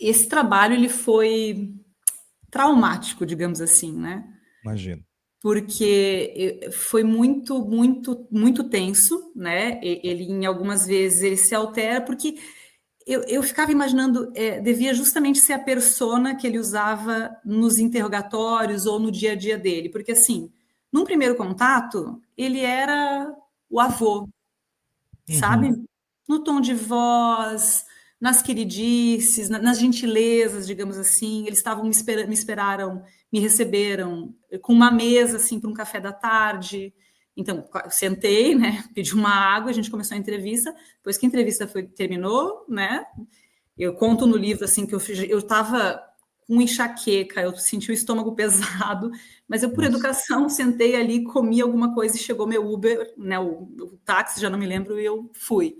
esse trabalho ele foi traumático, digamos assim, né? Imagino. Porque foi muito, muito, muito tenso, né? Ele, em algumas vezes, ele se altera, porque eu ficava imaginando, devia justamente ser a persona que ele usava nos interrogatórios ou no dia a dia dele, porque, assim, num primeiro contato, ele era o avô, sabe? Uhum. No tom de voz, nas queridices, nas gentilezas, digamos assim. Eles estavam me esperaram, me receberam com uma mesa assim para um café da tarde. Então, eu sentei, né? Pedi uma água, a gente começou a entrevista. Depois que a entrevista terminou, né? Eu conto no livro assim que eu estava com enxaqueca, eu senti o estômago pesado, mas eu, por Nossa. educação, sentei ali, comi alguma coisa e chegou meu Uber, né, o táxi, já não me lembro, e eu fui.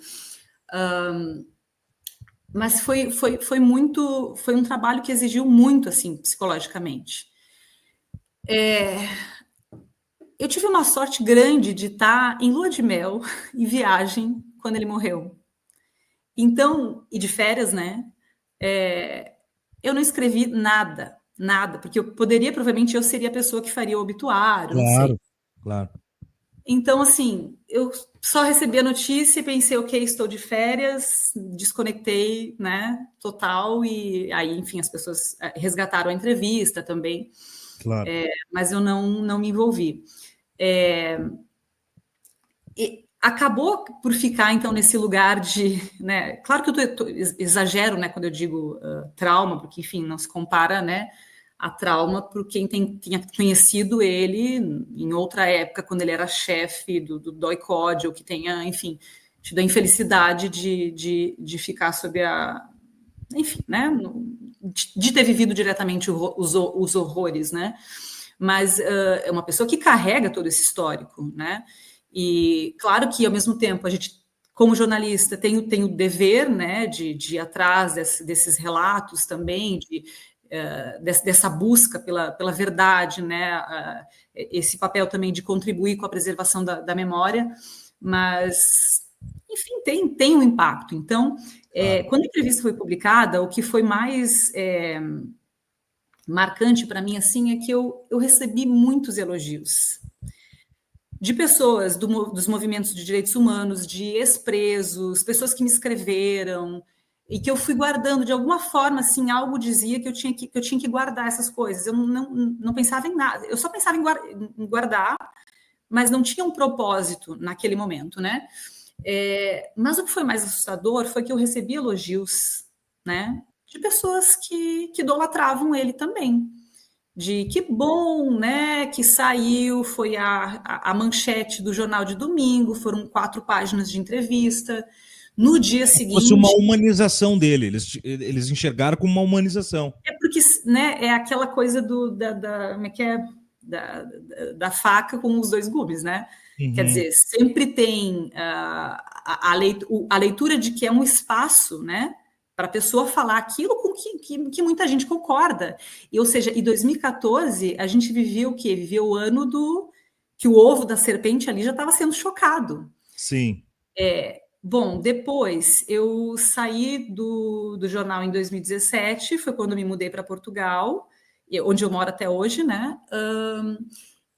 Mas foi muito, foi um trabalho que exigiu muito, assim, psicologicamente. Eu tive uma sorte grande de estar em lua de mel, em viagem, quando ele morreu. Então, e de férias, né? Eu não escrevi nada, nada, porque eu poderia, provavelmente, eu seria a pessoa que faria o obituário, não sei. Claro, claro. Então, assim, eu só recebi a notícia e pensei, ok, estou de férias, desconectei, né, total, e aí, enfim, as pessoas resgataram a entrevista também, Claro. mas eu não me envolvi. E acabou por ficar, então, nesse lugar de, né, claro que eu exagero, né, quando eu digo trauma, porque, enfim, não se compara, né, a trauma por quem tinha conhecido ele em outra época, quando ele era chefe do DOI-CODE, ou que tenha, enfim, tido a infelicidade de ficar sob a, enfim, né, de ter vivido diretamente os horrores, né, mas é uma pessoa que carrega todo esse histórico, né, e claro que, ao mesmo tempo, a gente, como jornalista, tem o dever, né, de ir atrás desses relatos também, dessa busca pela verdade, né, esse papel também de contribuir com a preservação da memória, mas, enfim, tem um impacto. Então, Claro. quando a entrevista foi publicada, o que foi mais marcante para mim, assim, é que eu recebi muitos elogios de pessoas dos movimentos de direitos humanos, de ex-presos, pessoas que me escreveram, e que eu fui guardando de alguma forma, assim, algo dizia que eu tinha que guardar essas coisas. Eu não pensava em nada, eu só pensava em guardar, mas não tinha um propósito naquele momento, né? Mas o que foi mais assustador foi que eu recebi elogios, né, de pessoas que idolatravam ele também, de que bom, né, que saiu, foi a manchete do jornal de domingo, foram 4 páginas de entrevista. No dia Fosse uma seguinte, humanização dele, eles enxergaram como uma humanização. porque, né, é aquela coisa como é que é? Da faca com os dois gumes, né? Quer Uhum. dizer, sempre tem a leitura de que é um espaço, né, para a pessoa falar aquilo com que muita gente concorda. E, ou seja, em 2014, a gente viveu o quê? Viveu o ano que o ovo da serpente ali já estava sendo chocado. Sim. Bom, depois eu saí do jornal em 2017, foi quando eu me mudei para Portugal, onde eu moro até hoje, né?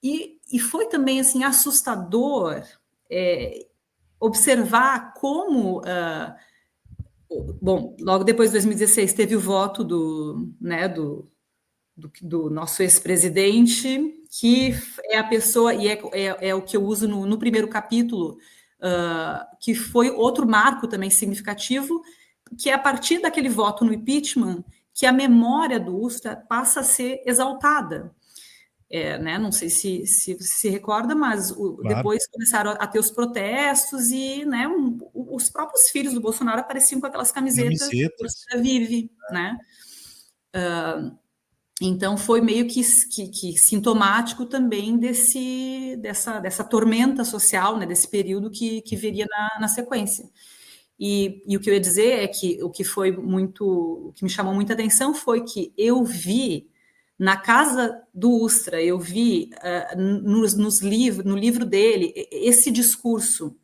E foi também assim assustador observar como, bom, logo depois de 2016 teve o voto né, do nosso ex-presidente, que é a pessoa, e é o que eu uso no primeiro capítulo, que foi outro marco também significativo, que é a partir daquele voto no impeachment que a memória do Ustra passa a ser exaltada. Né? Não sei se você se recorda, mas Claro. depois começaram a ter os protestos e, né, os próprios filhos do Bolsonaro apareciam com aquelas camisetas Camisetas. Ustra vive, né? Então foi meio que sintomático também dessa tormenta social, né, desse período que viria na sequência. E o que eu ia dizer é que o que me chamou muita atenção foi que eu vi na casa do Ustra, eu vi no livro dele esse discurso,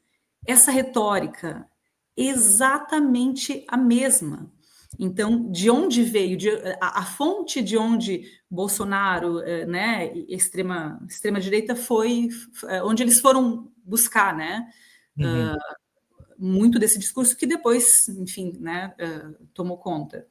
essa retórica exatamente a mesma. Então, de onde veio, a fonte de onde Bolsonaro, né, extrema-direita foi, onde eles foram buscar, né, muito desse discurso que depois, enfim, né, tomou conta.